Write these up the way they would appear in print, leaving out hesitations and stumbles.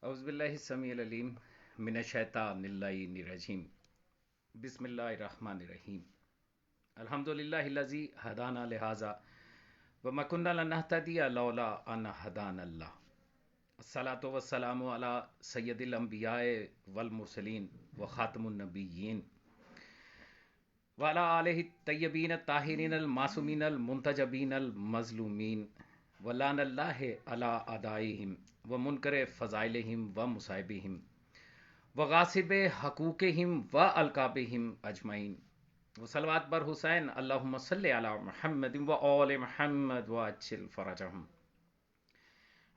اعوذ باللہ السمیع العلیم من الشیطان اللعین الرجیم بسم اللہ الرحمن الرحیم الحمدللہ الذی ہدانا لہذا وما کنا لنہتدی لولا ان ہدانا اللہ الصلاۃ والسلام علی سید الانبیاء والمرسلین وخاتم النبیین وعلی آلہ الطیبین الطاہرین المعصومین المنتجبین المظلومین ولعن اللہ علی اعدائہم ومنکر فضائلہم ومصائبہم وغاصب حقوقہم والقابہم اجمعین وصلوات بر حسین اللہم صلی علی محمد وآل محمد وعجل فرجہم.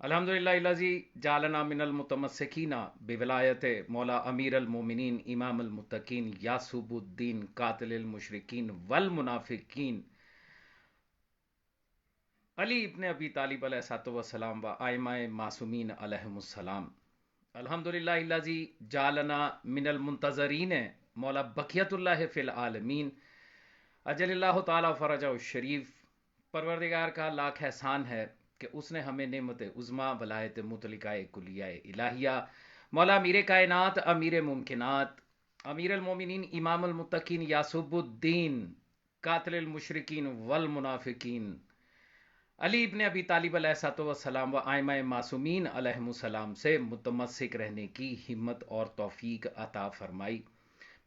الحمدللہ الذی جعلنا من المتمسکین بولایت مولا امیر المومنین امام المتقین یعصب الدین قاتل المشرکین والمنافقین علی ابن ابی طالب علیہ الصلوۃ والسلام و ائمہ معصومین علیہم السلام. الحمدللہ الذی جعلنا من المنتظرین مولا بقیت اللہ فی العالمین اجل اللہ تعالی فرجہ الشریف. پروردگار کا لاکھ احسان ہے کہ اس نے ہمیں نعمت عظمیٰ ولایت مطلقہ کلیہ الہیہ مولا امیر کائنات امیر ممکنات امیر المومنین امام المتقین یعصب الدین قاتل المشرکین والمنافقین علی ابن ابی طالب علیہ الصلوۃ والسلام و ائمہ معصومین علیہم السلام سے متمسک رہنے کی ہمت اور توفیق عطا فرمائی.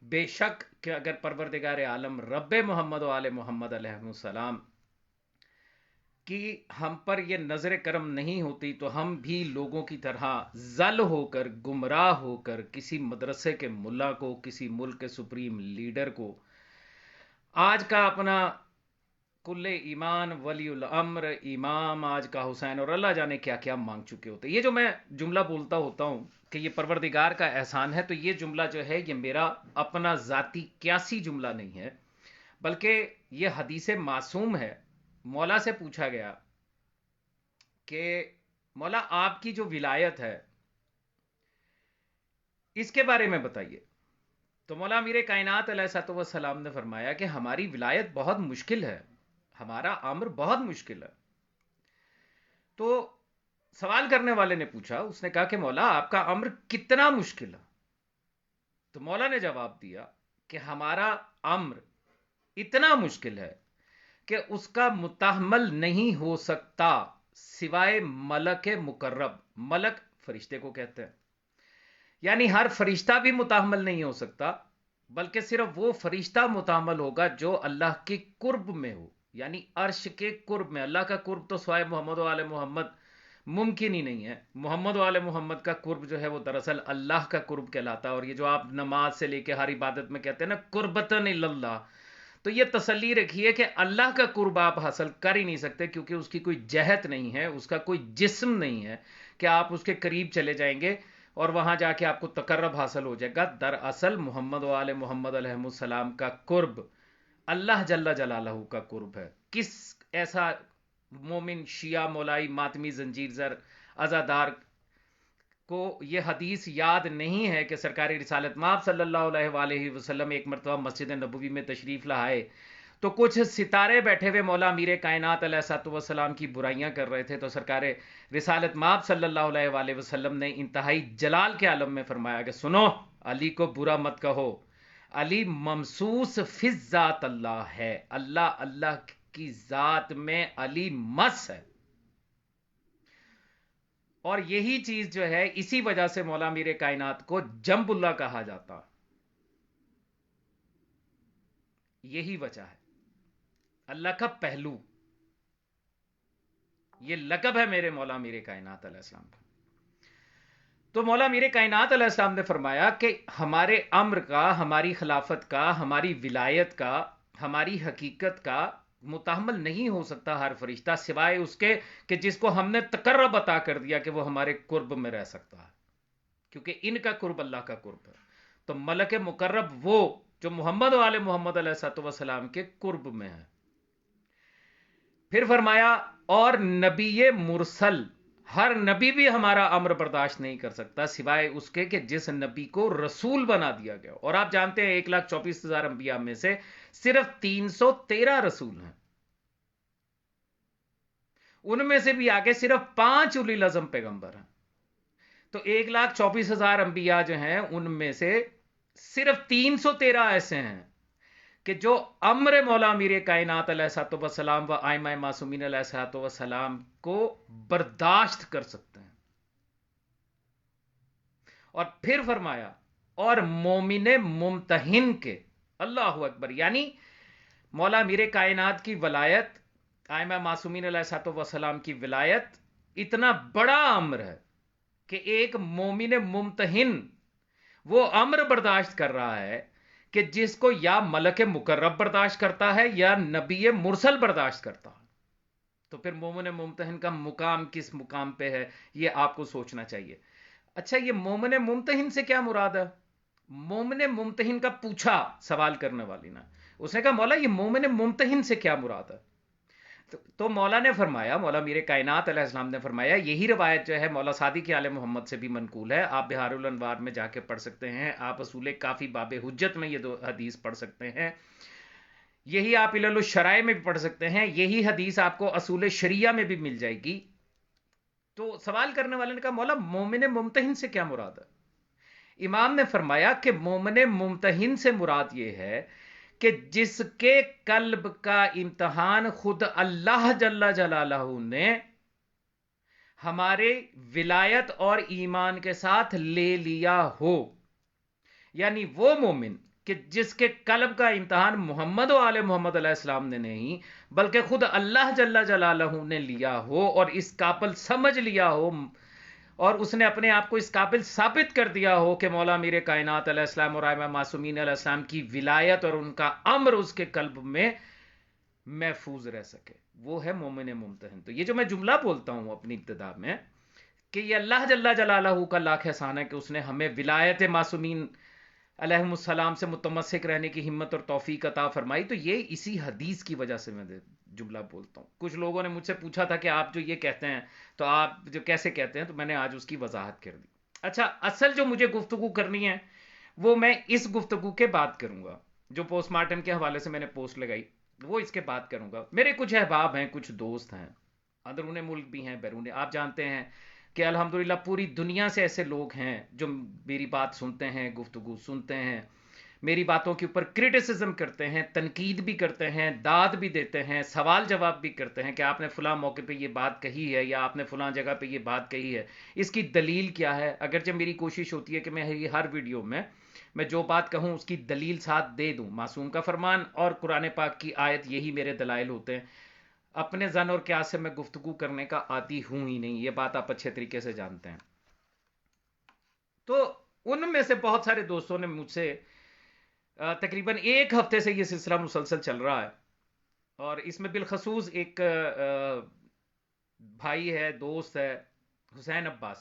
بے شک کہ اگر پروردگار عالم رب محمد و آل محمد علیہ السلام کی ہم پر یہ نظر کرم نہیں ہوتی تو ہم بھی لوگوں کی طرح ضل ہو کر گمراہ ہو کر کسی مدرسے کے ملا کو کسی ملک کے سپریم لیڈر کو آج کا اپنا کل ایمان ولی الامر امام آج کا حسین اور اللہ جانے کیا کیا مانگ چکے ہوتے. یہ جو میں جملہ بولتا ہوتا ہوں کہ یہ پروردگار کا احسان ہے، تو یہ جملہ جو ہے یہ میرا اپنا ذاتی قیاسی جملہ نہیں ہے، بلکہ یہ حدیث معصوم ہے. مولا سے پوچھا گیا کہ مولا آپ کی جو ولایت ہے اس کے بارے میں بتائیے. تو مولا امیر کائنات علیہ الصلوۃ والسلام نے فرمایا کہ ہماری ولایت بہت مشکل ہے، ہمارا امر بہت مشکل ہے. تو سوال کرنے والے نے پوچھا، اس نے کہا کہ مولا آپ کا امر کتنا مشکل ہے؟ تو مولا نے جواب دیا کہ ہمارا امر اتنا مشکل ہے کہ اس کا متحمل نہیں ہو سکتا سوائے ملک مقرب. ملک فرشتے کو کہتے ہیں، یعنی ہر فرشتہ بھی متحمل نہیں ہو سکتا، بلکہ صرف وہ فرشتہ متحمل ہوگا جو اللہ کے قرب میں ہو، یعنی عرش کے قرب میں. اللہ کا قرب تو سوائے محمد و آل محمد ممکن ہی نہیں ہے. محمد و آل محمد کا قرب جو ہے وہ دراصل اللہ کا قرب کہلاتا ہے. اور یہ جو آپ نماز سے لے کے ہر عبادت میں کہتے ہیں نا قربتن اللہ، تو یہ تسلی رکھیے کہ اللہ کا قرب آپ حاصل کر ہی نہیں سکتے، کیونکہ اس کی کوئی جہت نہیں ہے، اس کا کوئی جسم نہیں ہے کہ آپ اس کے قریب چلے جائیں گے اور وہاں جا کے آپ کو تقرب حاصل ہو جائے گا. دراصل محمد و آل محمد علیہ السلام کا قرب اللہ جل جلالہ کا قرب ہے. کس ایسا مومن شیعہ مولائی ماتمی زنجیر زر عزادار کو یہ حدیث یاد نہیں ہے کہ سرکار رسالت مآب صلی اللہ علیہ وآلہ وسلم ایک مرتبہ مسجد نبوی میں تشریف لائے تو کچھ ستارے بیٹھے ہوئے مولا امیر کائنات علیہ الصلوۃ والسلام کی برائیاں کر رہے تھے، تو سرکار رسالت مآب صلی اللہ علیہ وآلہ وسلم نے انتہائی جلال کے عالم میں فرمایا کہ سنو، علی کو برا مت کہو، علی ممسوس فی ذات اللہ ہے، اللہ کی ذات میں علی مس ہے. اور یہی چیز جو ہے اسی وجہ سے مولا امیر کائنات کو جنب اللہ کہا جاتا، یہی وجہ ہے. اللہ کا پہلو، یہ لقب ہے میرے مولا امیر کائنات علیہ السلام کا. تو مولا امیر کائنات علیہ السلام نے فرمایا کہ ہمارے امر کا، ہماری خلافت کا، ہماری ولایت کا، ہماری حقیقت کا متحمل نہیں ہو سکتا ہر فرشتہ سوائے اس کے کہ جس کو ہم نے تقرب عطا کر دیا کہ وہ ہمارے قرب میں رہ سکتا ہے، کیونکہ ان کا قرب اللہ کا قرب ہے. تو ملک مقرب وہ جو محمد و آل محمد علیہ الصلوۃ والسلام کے قرب میں ہے. پھر فرمایا اور نبی مرسل، ہر نبی بھی ہمارا امر برداشت نہیں کر سکتا سوائے اس کے کہ جس نبی کو رسول بنا دیا گیا. اور آپ جانتے ہیں 1,24,000 انبیاء میں سے صرف 313 رسول ہیں، ان میں سے بھی آگے صرف 5 اولی العزم پیغمبر ہیں. تو 1,24,000 انبیاء جو ہیں ان میں سے صرف 313 ایسے ہیں کہ جو امر مولا امیر کائنات علیہ الصلوۃ والسلام و ائمہ معصومین علیہ الصلوۃ والسلام کو برداشت کر سکتے ہیں. اور پھر فرمایا اور مومن ممتحن کے، اللہ اکبر، یعنی مولا امیر کائنات کی ولایت، ائمہ معصومین علیہ الصلوۃ والسلام کی ولایت اتنا بڑا امر ہے کہ ایک مومن ممتحن وہ امر برداشت کر رہا ہے کہ جس کو یا ملک مقرب برداشت کرتا ہے یا نبی مرسل برداشت کرتا ہے. تو پھر مومن ممتحن کا مقام کس مقام پہ ہے، یہ آپ کو سوچنا چاہیے. اچھا، یہ مومن ممتحن سے کیا مراد ہے؟ مومن ممتحن کا پوچھا سوال کرنے والی نے، اس نے کہا مولا یہ مومن ممتحن سے کیا مراد ہے؟ تو مولا نے فرمایا، مولا میر کائنات علیہ السلام نے فرمایا، یہی روایت جو ہے مولا صادق آل محمد سے بھی منقول ہے، آپ بہار الانوار میں جا کے پڑھ سکتے ہیں، آپ اصول کافی باب حجت میں یہ دو حدیث پڑھ سکتے ہیں، یہی آپ علل الشرائع میں بھی پڑھ سکتے ہیں، یہی حدیث آپ کو اصول شریعہ میں بھی مل جائے گی. تو سوال کرنے والے نے کہا مولا مومن ممتحن سے کیا مراد ہے؟ امام نے فرمایا کہ مومن ممتحن سے مراد یہ ہے کہ جس کے قلب کا امتحان خود اللہ جل جلالہ نے ہمارے ولایت اور ایمان کے ساتھ لے لیا ہو. یعنی وہ مومن کہ جس کے قلب کا امتحان محمد و آل محمد علیہ السلام نے نہیں بلکہ خود اللہ جل جلالہ نے لیا ہو اور اس قابل سمجھ لیا ہو اور اس نے اپنے آپ کو اس قابل ثابت کر دیا ہو کہ مولا امیر کائنات علیہ السلام اور ائمہ معصومین علیہ السلام کی ولایت اور ان کا امر اس کے قلب میں محفوظ رہ سکے، وہ ہے مومن ممتحن. تو یہ جو میں جملہ بولتا ہوں اپنی ابتدا میں کہ یہ اللہ جل جلالہ کا لاکھ احسان ہے کہ اس نے ہمیں ولایت معصومین علیہم السلام سے متمسک رہنے کی ہمت اور توفیق عطا فرمائی، تو یہ اسی حدیث کی وجہ سے میں جملہ بولتا ہوں. کچھ لوگوں نے مجھ سے پوچھا تھا کہ آپ جو یہ کہتے ہیں تو آپ جو کیسے کہتے ہیں، تو میں نے آج اس کی وضاحت کر دی. اچھا، اصل جو مجھے گفتگو کرنی ہے وہ میں اس گفتگو کے بعد کروں گا، جو پوسٹ مارٹم کے حوالے سے میں نے پوسٹ لگائی وہ اس کے بعد کروں گا. میرے کچھ احباب ہیں، کچھ دوست ہیں، اندرون ملک بھی ہیں، بیرون، آپ جانتے ہیں کہ الحمدللہ پوری دنیا سے ایسے لوگ ہیں جو میری بات سنتے ہیں، گفتگو سنتے ہیں، میری باتوں کے اوپر کرٹیسزم کرتے ہیں، تنقید بھی کرتے ہیں، داد بھی دیتے ہیں، سوال جواب بھی کرتے ہیں کہ آپ نے فلاں موقع پہ یہ بات کہی ہے یا آپ نے فلاں جگہ پہ یہ بات کہی ہے، اس کی دلیل کیا ہے. اگرچہ میری کوشش ہوتی ہے کہ میں ہر ویڈیو میں جو بات کہوں اس کی دلیل ساتھ دے دوں. معصوم کا فرمان اور قرآن پاک کی آیت یہی میرے دلائل ہوتے ہیں. اپنے زن اور قیاس سے میں گفتگو کرنے کا عادی ہوں ہی نہیں، یہ بات آپ اچھے طریقے سے جانتے ہیں. تو ان میں سے بہت سارے دوستوں نے مجھ سے تقریباً ایک ہفتے سے یہ سلسلہ مسلسل چل رہا ہے، اور اس میں بالخصوص ایک بھائی ہے، دوست ہے، حسین عباس،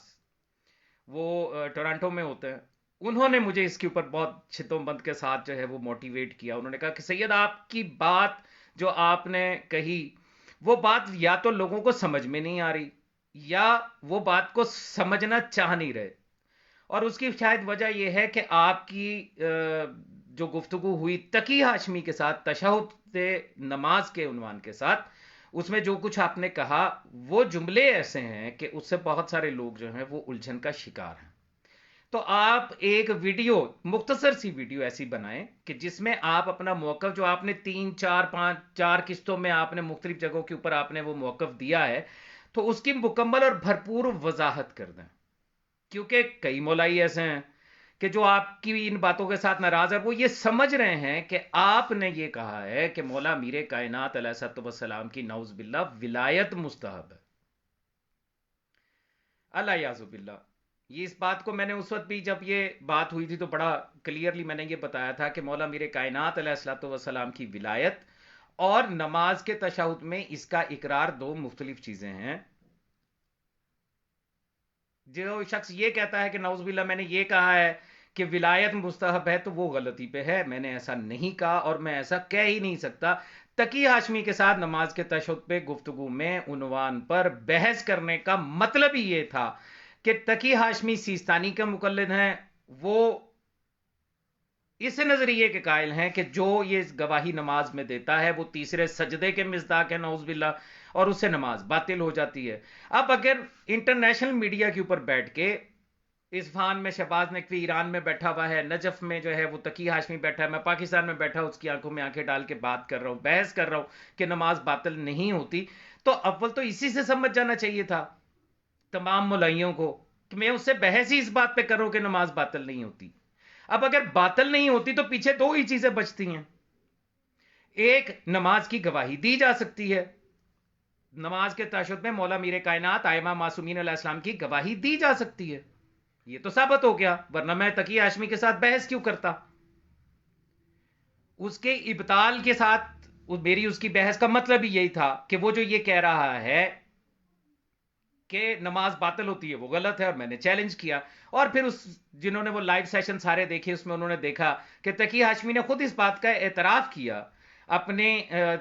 وہ ٹورانٹو میں ہوتے ہیں. انہوں نے مجھے اس کے اوپر بہت چھتوں بند کے ساتھ جو ہے وہ موٹیویٹ کیا. انہوں نے کہا کہ سید آپ کی بات جو آپ نے کہی وہ بات یا تو لوگوں کو سمجھ میں نہیں آ رہی یا وہ بات کو سمجھنا چاہ نہیں رہے، اور اس کی شاید وجہ یہ ہے کہ آپ کی جو گفتگو ہوئی تقی ہاشمی کے ساتھ تشہد نماز کے عنوان کے ساتھ، اس میں جو کچھ آپ نے کہا وہ جملے ایسے ہیں کہ اس سے بہت سارے لوگ جو ہیں وہ الجھن کا شکار ہیں. تو آپ ایک ویڈیو، مختصر سی ویڈیو ایسی بنائیں کہ جس میں آپ اپنا موقف جو آپ نے 3 4 5 4 قسطوں میں آپ نے مختلف جگہوں کے اوپر آپ نے وہ موقف دیا ہے، تو اس کی مکمل اور بھرپور وضاحت کر دیں. کیونکہ کئی مولائی ایسے ہیں کہ جو آپ کی ان باتوں کے ساتھ ناراض ہے، وہ یہ سمجھ رہے ہیں کہ آپ نے یہ کہا ہے کہ مولا میر کائنات علیہ الصلوۃ والسلام کی نعوذ باللہ ولایت مستحب ہے. اللہ یعذ باللہ. یہ اس بات کو میں نے اس وقت بھی جب یہ بات ہوئی تھی تو بڑا کلیئرلی میں نے یہ بتایا تھا کہ مولا میر کائنات علیہ الصلوۃ والسلام کی ولایت اور نماز کے تشہد میں اس کا اقرار دو مختلف چیزیں ہیں. جو شخص یہ کہتا ہے کہ نعوذ باللہ میں نے یہ کہا ہے کہ ولایت مستحب ہے تو وہ غلطی پہ ہے. میں نے ایسا نہیں کہا اور میں ایسا کہہ ہی نہیں سکتا. تقی ہاشمی کے ساتھ نماز کے تشہد پہ گفتگو میں عنوان پر بحث کرنے کا مطلب ہی یہ تھا کہ تقی ہاشمی سیستانی کا مقلد ہیں، وہ اس نظریے کے قائل ہیں کہ جو یہ گواہی نماز میں دیتا ہے وہ تیسرے سجدے کے مصداق ہے نعوذ باللہ، اور اس سے نماز باطل ہو جاتی ہے. اب اگر انٹرنیشنل میڈیا کے اوپر بیٹھ کے اصفہان میں شہباز نقوی ایران میں بیٹھا ہوا ہے، نجف میں جو ہے وہ تقی ہاشمی بیٹھا ہے، میں پاکستان میں بیٹھا اس کی آنکھوں میں آنکھیں ڈال کے بات کر رہا ہوں، بحث کر رہا ہوں کہ نماز باطل نہیں ہوتی، تو اول تو اسی سے سمجھ جانا چاہیے تھا تمام ملائیوں کو کہ میں اس سے بحث ہی اس بات پہ کر رہا ہوں کہ نماز باطل نہیں ہوتی۔ اب اگر باطل نہیں ہوتی تو پیچھے دو ہی چیزیں بچتی ہیں، ایک نماز کی گواہی دی جا سکتی ہے، نماز کے تشہد میں مولا میر کائنات ائمہ معصومین علیہ السلام کی گواہی دی جا سکتی ہے، یہ تو ثابت ہو گیا، ورنہ میں تقی ہاشمی کے ساتھ بحث کیوں کرتا؟ اس کے ابطال کے ساتھ میری اس کی بحث کا مطلب ہی یہی تھا کہ وہ جو یہ کہہ رہا ہے کہ نماز باطل ہوتی ہے وہ غلط ہے، اور میں نے چیلنج کیا، اور پھر جنہوں نے وہ لائیو سیشن سارے دیکھے اس میں انہوں نے دیکھا کہ تقی ہاشمی نے خود اس بات کا اعتراف کیا اپنے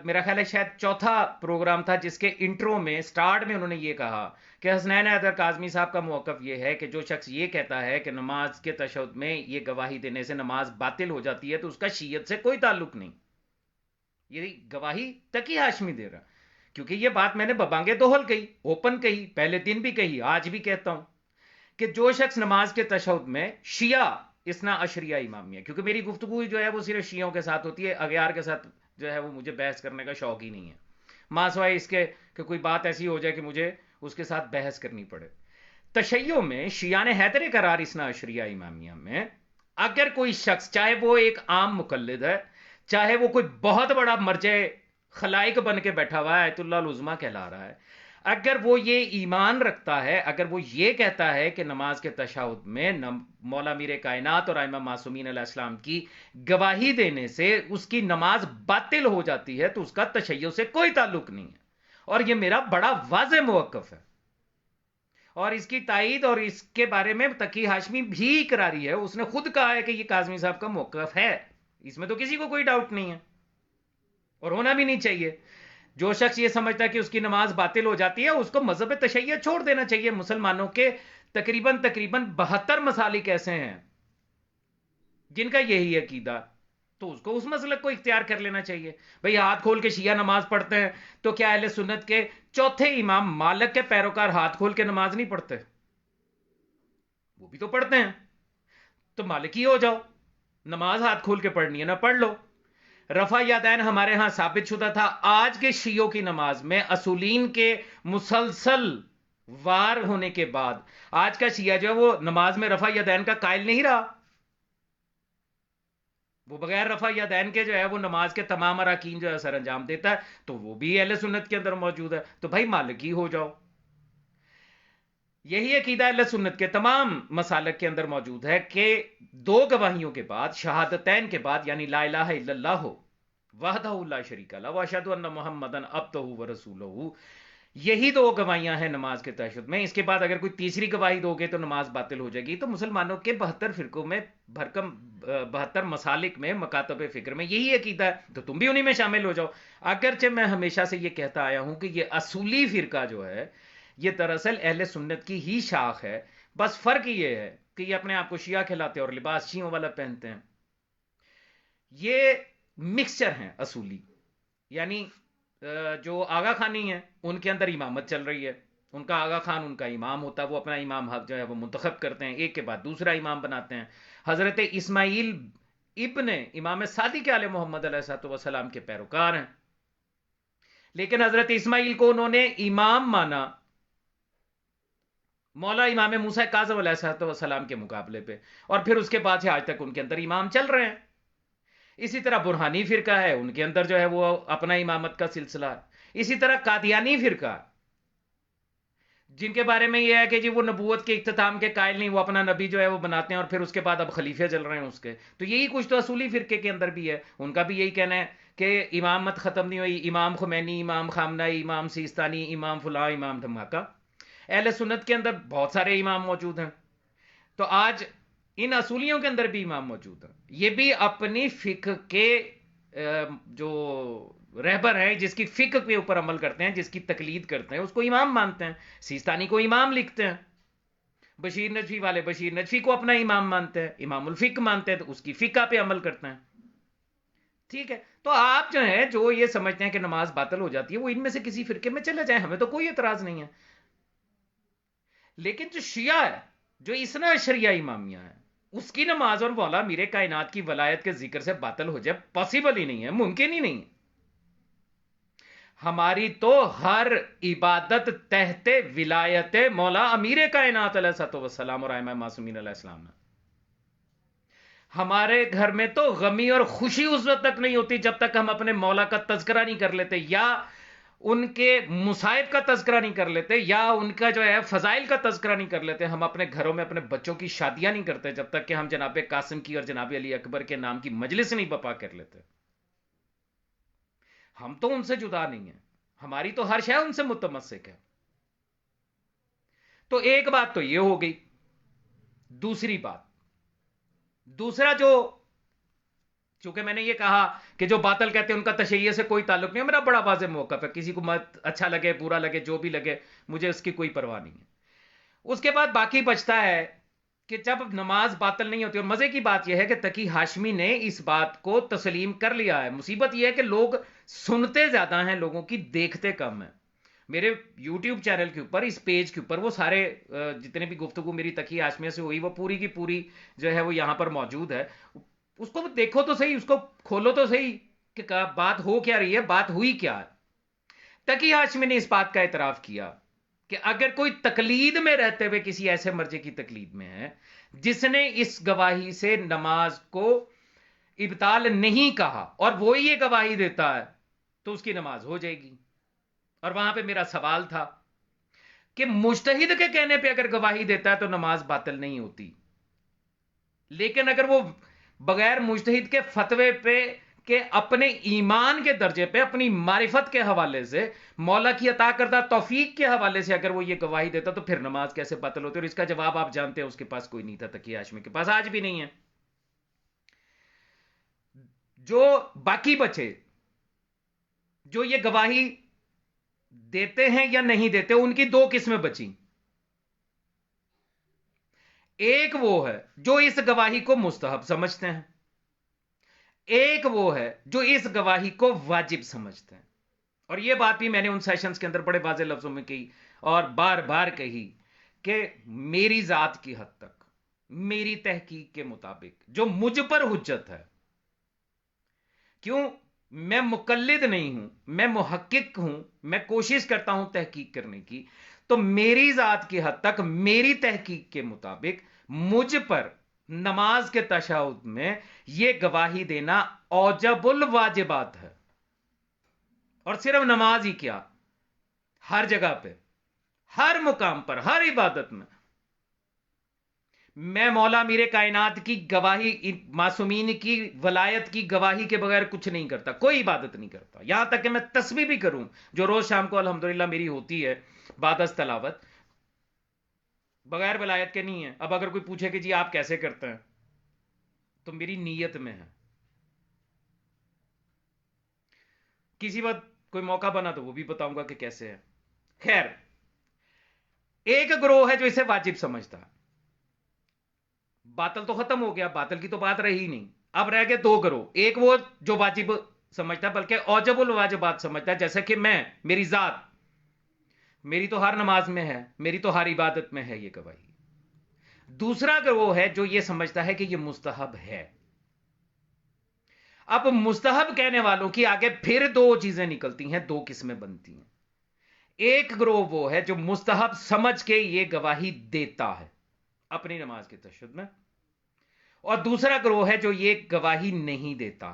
میرا خیال ہے شاید چوتھا پروگرام تھا جس کے انٹرو میں سٹارٹ میں انہوں نے یہ کہا کہ حسنین حیدر کاظمی صاحب کا موقف یہ ہے کہ جو شخص یہ کہتا ہے کہ نماز کے تشہد میں یہ گواہی دینے سے نماز باطل ہو جاتی ہے تو اس کا شیعت سے کوئی تعلق نہیں، یہ گواہی تقی ہاشمی دے رہا، کیونکہ یہ بات میں نے ببانگے دوہل کہی، اوپن کہی، پہلے دن بھی کہی، آج بھی کہتا ہوں کہ جو شخص نماز کے تشہد میں شیعہ اسنا اشریہ امامیہ، کیونکہ میری گفتگو جو ہے وہ صرف شیعوں کے ساتھ ہوتی ہے، اغیار کے ساتھ جو ہے وہ مجھے بحث کرنے کا شوق ہی نہیں ہے، ماں سوائے اس کے کہ کوئی بات ایسی ہو جائے کہ مجھے اس کے ساتھ بحث کرنی پڑے۔ تشیع میں شیعان حیدر قرار اسنا اشریہ امامیہ میں اگر کوئی شخص، چاہے وہ ایک عام مقلد ہے، چاہے وہ کوئی بہت بڑا مرجع خلائق بن کے بیٹھا ہوا ہے، آیت اللہ العظمیٰ کہلا رہا ہے، اگر وہ یہ ایمان رکھتا ہے، اگر وہ یہ کہتا ہے کہ نماز کے تشہد میں مولا میر کائنات اور ائمہ معصومین علیہ السلام کی گواہی دینے سے اس کی نماز باطل ہو جاتی ہے تو اس کا تشیع سے کوئی تعلق نہیں ہے، اور یہ میرا بڑا واضح موقف ہے، اور اس کی تائید اور اس کے بارے میں تقی ہاشمی بھی اقراری ہے، اس نے خود کہا ہے کہ یہ کاظمی صاحب کا موقف ہے، اس میں تو کسی کو کوئی ڈاؤٹ نہیں ہے اور ہونا بھی نہیں چاہیے۔ جو شخص یہ سمجھتا ہے کہ اس کی نماز باطل ہو جاتی ہے اس کو مذہب تشیع چھوڑ دینا چاہیے۔ مسلمانوں کے تقریباً 72 مسالک ایسے ہیں جن کا یہی عقیدہ، تو اس کو اس مسلک کو اختیار کر لینا چاہیے۔ بھئی ہاتھ کھول کے شیعہ نماز پڑھتے ہیں تو کیا اہل سنت کے چوتھے امام مالک کے پیروکار ہاتھ کھول کے نماز نہیں پڑھتے؟ وہ بھی تو پڑھتے ہیں، تو مالکی ہو جاؤ، نماز ہاتھ کھول کے پڑھنی ہے نا پڑھ لو۔ رفع یدین ہمارے ہاں ثابت شدہ تھا، آج کے شیعوں کی نماز میں اصولین کے مسلسل وار ہونے کے بعد آج کا شیعہ جو ہے وہ نماز میں رفع یدین کا قائل نہیں رہا، وہ بغیر رفع یدین کے جو ہے وہ نماز کے تمام اراکین جو ہے سر انجام دیتا ہے، تو وہ بھی اہل سنت کے اندر موجود ہے، تو بھائی مالکی ہو جاؤ۔ یہی عقیدہ اہل سنت کے تمام مسالک کے اندر موجود ہے کہ دو گواہیوں کے بعد، شہادتین کے بعد، یعنی لا الہ الا اللہ وحدہ لا شریک لہ واشہد ان محمدن عبدہ ورسولہ، یہی دو گواہیاں ہیں نماز کے تشہد میں، اس کے بعد اگر کوئی تیسری گواہی دو گے تو نماز باطل ہو جائے گی۔ تو مسلمانوں کے 72 فرقوں میں، 72 مسالک میں، مکاتب فکر میں یہی عقیدہ ہے، تو تم بھی انہی میں شامل ہو جاؤ۔ اگرچہ میں ہمیشہ سے یہ کہتا آیا ہوں کہ یہ اصولی فرقہ جو ہے یہ دراصل اہل سنت کی ہی شاخ ہے، بس فرق یہ ہے کہ یہ اپنے آپ کو شیعہ کہلاتے ہیں اور لباس شیعوں والا پہنتے ہیں۔ یہ مکسچر ہیں اصولی، یعنی جو آغا خانی ہیں ان کے اندر امامت چل رہی ہے، ان کا آغا خان ان کا امام ہوتا ہے، وہ اپنا امام حق جو ہے وہ منتخب کرتے ہیں، ایک کے بعد دوسرا امام بناتے ہیں۔ حضرت اسماعیل ابن امام صادق علیہ محمد علیہ السلام کے پیروکار ہیں، لیکن حضرت اسماعیل کو انہوں نے امام مانا مولا امام موسیٰ کاظم علیہ السلام کے مقابلے پہ، اور پھر اس کے بعد سے آج تک ان کے اندر امام چل رہے ہیں۔ اسی طرح برہانی فرقہ ہے، ان کے اندر جو ہے وہ اپنا امامت کا سلسلہ ہے۔ اسی طرح قادیانی فرقہ جن کے بارے میں یہ ہے کہ جی وہ نبوت کے اختتام کے قائل نہیں، وہ اپنا نبی جو ہے وہ بناتے ہیں اور پھر اس کے بعد اب خلیفے چل رہے ہیں اس کے، تو یہی کچھ تو اصولی فرقے کے اندر بھی ہے، ان کا بھی یہی کہنا ہے کہ امامت ختم نہیں ہوئی، امام خمینی، امام خامنائی، امام سیستانی، امام فلاں، امام دھماکہ۔ اہل سنت کے اندر بہت سارے امام موجود ہیں، تو آج ان اصولیوں کے اندر بھی امام موجود ہیں، یہ بھی اپنی فقہ کے جو رہبر ہیں، جس کی فقہ کے اوپر عمل کرتے ہیں، جس کی تقلید کرتے ہیں، اس کو امام مانتے ہیں۔ سیستانی کو امام لکھتے ہیں، بشیر نجفی والے بشیر نجفی کو اپنا امام مانتے ہیں، امام الفقہ مانتے ہیں، تو اس کی فقہ پہ عمل کرتے ہیں۔ ٹھیک ہے، تو آپ جو ہیں جو یہ سمجھتے ہیں کہ نماز باطل ہو جاتی ہے وہ ان میں سے کسی فرقے میں چلے جائیں، ہمیں تو کوئی اعتراض نہیں ہے، لیکن جو شیعہ ہے جو اسنا اشریہ امامیہ ہے، اس کی نماز اور مولا میرے کائنات کی ولایت کے ذکر سے باطل ہو جائے، پاسبل ہی نہیں ہے، ممکن ہی نہیں ہے۔ ہماری تو ہر عبادت تحت ولایت مولا امیر کائنات علیہ الصلوۃ والسلام اور ائمہ معصومین علیہ السلام ہے۔ ہمارے گھر میں تو غمی اور خوشی اس وقت تک نہیں ہوتی جب تک ہم اپنے مولا کا تذکرہ نہیں کر لیتے، یا ان کے مصائب کا تذکرہ نہیں کر لیتے، یا ان کا جو ہے فضائل کا تذکرہ نہیں کر لیتے۔ ہم اپنے گھروں میں اپنے بچوں کی شادیاں نہیں کرتے جب تک کہ ہم جناب قاسم کی اور جناب علی اکبر کے نام کی مجلس نہیں بپا کر لیتے۔ ہم تو ان سے جدا نہیں ہیں، ہماری تو ہر شے ان سے متمسک ہے۔ تو ایک بات تو یہ ہو گئی۔ دوسری بات، دوسرا جو، چونکہ میں نے یہ کہا کہ جو باطل کہتے ہیں ان کا تشیع سے کوئی تعلق نہیں ہے، میرا بڑا واضح موقف ہے، کسی کو مت اچھا لگے برا لگے جو بھی لگے، مجھے اس کی کوئی پرواہ نہیں ہے۔ اس کے بعد باقی بچتا ہے کہ جب نماز باطل نہیں ہوتی، اور مزے کی بات یہ ہے کہ تقی ہاشمی نے اس بات کو تسلیم کر لیا ہے۔ مصیبت یہ ہے کہ لوگ سنتے زیادہ ہیں، لوگوں کی دیکھتے کم ہیں۔ میرے یوٹیوب چینل کے اوپر، اس پیج کے اوپر، وہ سارے جتنے بھی گفتگو میری تقی ہاشمیہ سے ہوئی، وہ پوری کی پوری جو ہے وہ یہاں پر موجود ہے۔ اس کو دیکھو تو صحیح، اس کو کھولو تو صحیح کہ بات ہو کیا رہی ہے، بات ہوئی کیا ہے۔ تقی ہاشمی نے اس بات کا اعتراف کیا کہ اگر کوئی تقلید میں رہتے ہوئے کسی ایسے مرجے کی تقلید میں ہے جس نے اس گواہی سے نماز کو ابطال نہیں کہا اور وہ یہ گواہی دیتا ہے تو اس کی نماز ہو جائے گی۔ اور وہاں پہ میرا سوال تھا کہ مجتہد کے کہنے پہ اگر گواہی دیتا ہے تو نماز باطل نہیں ہوتی، لیکن اگر وہ بغیر مجتہد کے فتوے پہ کہ اپنے ایمان کے درجے پہ، اپنی معرفت کے حوالے سے، مولا کی عطا کردہ توفیق کے حوالے سے اگر وہ یہ گواہی دیتا تو پھر نماز کیسے باطل ہوتی؟ اور اس کا جواب آپ جانتے ہیں، اس کے پاس کوئی نہیں تھا، تقی ہاشمی کے پاس آج بھی نہیں ہے۔ جو باقی بچے جو یہ گواہی دیتے ہیں یا نہیں دیتے، ان کی دو قسمیں بچیں۔ ایک وہ ہے جو اس گواہی کو مستحب سمجھتے ہیں، ایک وہ ہے جو اس گواہی کو واجب سمجھتے ہیں۔ اور یہ بات بھی میں نے ان سیشنز کے اندر بڑے واضح لفظوں میں کہی اور بار بار کہی کہ میری ذات کی حد تک، میری تحقیق کے مطابق جو مجھ پر حجت ہے، کیوں؟ میں مقلد نہیں ہوں، میں محقق ہوں، میں کوشش کرتا ہوں تحقیق کرنے کی، تو میری ذات کی حد تک، میری تحقیق کے مطابق مجھ پر نماز کے تشہد میں یہ گواہی دینا اوجب الواجبات ہے۔ اور صرف نماز ہی کیا، ہر جگہ پہ، ہر مقام پر، ہر عبادت میں مولا میرے کائنات کی گواہی، معصومین کی ولایت کی گواہی کے بغیر کچھ نہیں کرتا، کوئی عبادت نہیں کرتا۔ یہاں تک کہ میں تسبیح بھی کروں جو روز شام کو الحمدللہ میری ہوتی ہے بعد از تلاوت، بغیر ولایت کے نہیں ہے۔ اب اگر کوئی پوچھے کہ جی آپ کیسے کرتے ہیں، تو میری نیت میں ہے، کسی وقت کوئی موقع بنا تو وہ بھی بتاؤں گا کہ کیسے ہے۔ خیر، ایک گروہ ہے جو اسے واجب سمجھتا ہے، باطل تو ختم ہو گیا، باطل کی تو بات رہی نہیں، اب رہ گئے دو گروہ۔ ایک وہ جو واجب سمجھتا ہے، بلکہ اوجب الواجبات سمجھتا ہے، جیسے کہ میں، میری ذات، میری تو ہر نماز میں ہے، میری تو ہر عبادت میں ہے یہ گواہی۔ دوسرا گروہ ہے جو یہ سمجھتا ہے کہ یہ مستحب ہے۔ اب مستحب کہنے والوں کی آگے پھر دو چیزیں نکلتی ہیں، دو قسمیں بنتی ہیں۔ ایک گروہ وہ ہے جو مستحب سمجھ کے یہ گواہی دیتا ہے اپنی نماز کے تشہد میں، اور دوسرا گروہ ہے جو یہ گواہی نہیں دیتا۔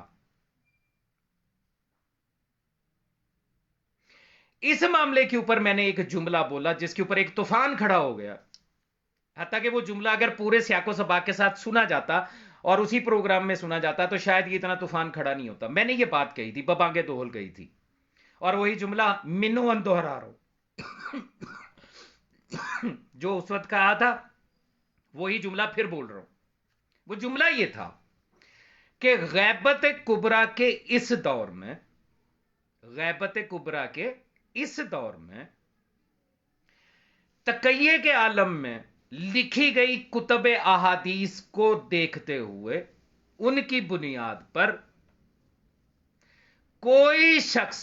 اس معاملے کے اوپر میں نے ایک جملہ بولا جس کے اوپر ایک طوفان کھڑا ہو گیا، حتیٰ کہ وہ جملہ اگر پورے سیاق و سباق کے ساتھ سنا جاتا اور اسی پروگرام میں سنا جاتا تو شاید یہ اتنا طوفان کھڑا نہیں ہوتا۔ میں نے یہ بات کہی تھی، ببانگے دوہل گئی تھی، اور وہی جملہ منو ان دوہرا رہا ہوں جو اس وقت کہا تھا، وہی جملہ پھر بول رہا ہوں۔ وہ جملہ یہ تھا کہ غیبت کبریٰ کے اس دور میں، غیبت کبریٰ کے اس دور میں، تقیہ کے عالم میں لکھی گئی کتب احادیث کو دیکھتے ہوئے ان کی بنیاد پر کوئی شخص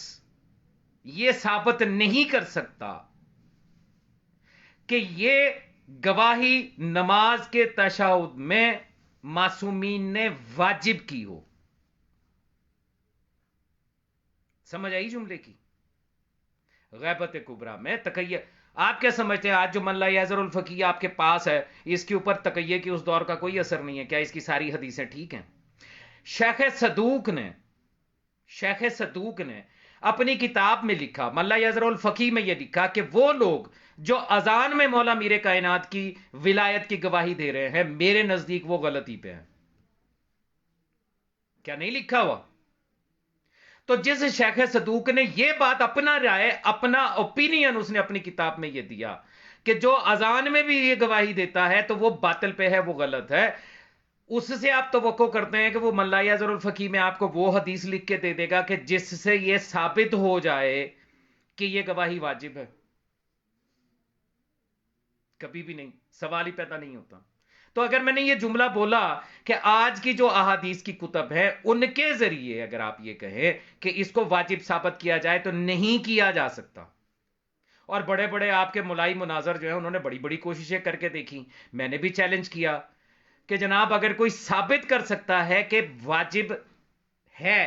یہ ثابت نہیں کر سکتا کہ یہ گواہی نماز کے تشہد میں معصومین نے واجب کی ہو. سمجھ آئی جملے کی؟ غیبت کبریٰ میں تقیہ. آپ کیا سمجھتے ہیں آج جو من لا یحذر الفقیہ آپ کے پاس ہے، اس کے اوپر تقیہ کی اس دور کا کوئی اثر نہیں ہے؟ کیا اس کی ساری حدیثیں ٹھیک ہیں؟ شیخ صدوق نے اپنی کتاب میں لکھا، من لا یحذر الفقی میں یہ لکھا کہ وہ لوگ جو اذان میں مولا میر کائنات کی ولایت کی گواہی دے رہے ہیں، میرے نزدیک وہ غلطی پہ ہیں. کیا نہیں لکھا ہوا؟ تو جس شیخ صدوق نے یہ بات اپنا رائے، اپنا اوپینین اس نے اپنی کتاب میں یہ دیا کہ جو اذان میں بھی یہ گواہی دیتا ہے تو وہ باطل پہ ہے، وہ غلط ہے، اس سے آپ توقع کرتے ہیں کہ وہ من لا یحذر الفقی میں آپ کو وہ حدیث لکھ کے دے دے گا کہ جس سے یہ ثابت ہو جائے کہ یہ گواہی واجب ہے؟ کبھی بھی نہیں، سوال ہی پیدا نہیں ہوتا. تو اگر میں نے یہ جملہ بولا کہ آج کی جو احادیث کی کتب ہے ان کے ذریعے اگر آپ یہ کہیں کہ اس کو واجب ثابت کیا جائے تو نہیں کیا جا سکتا. اور بڑے بڑے آپ کے ملائی مناظر جو ہیں انہوں نے بڑی بڑی کوششیں کر کے دیکھی. میں نے بھی چیلنج کیا کہ جناب اگر کوئی ثابت کر سکتا ہے کہ واجب ہے